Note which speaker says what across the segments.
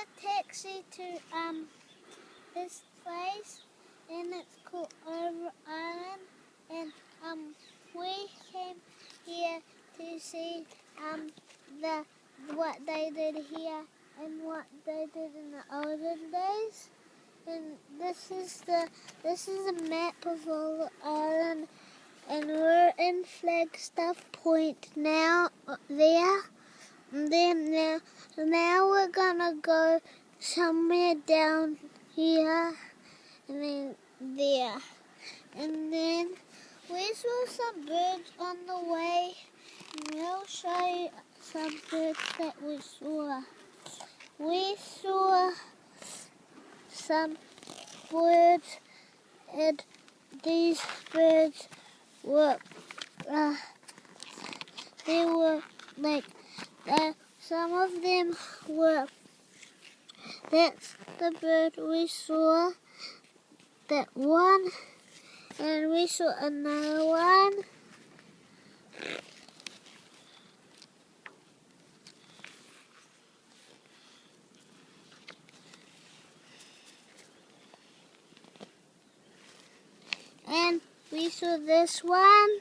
Speaker 1: a taxi to this place, and it's called Ulva Island, and we came here to see the what they did here and what they did in the olden days. And this is a map of Ulva Island, and we're in Flagstaff Point now there. And then now we're gonna go somewhere down here, and then there. And then we saw some birds on the way, and we'll show you some birds that we saw. We saw some birds, and these birds were, they were like, some of them were, that's the bird we saw, that one, and we saw another one. And we saw this one.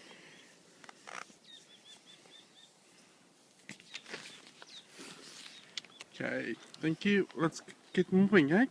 Speaker 2: Okay, thank you. Let's get moving, eh?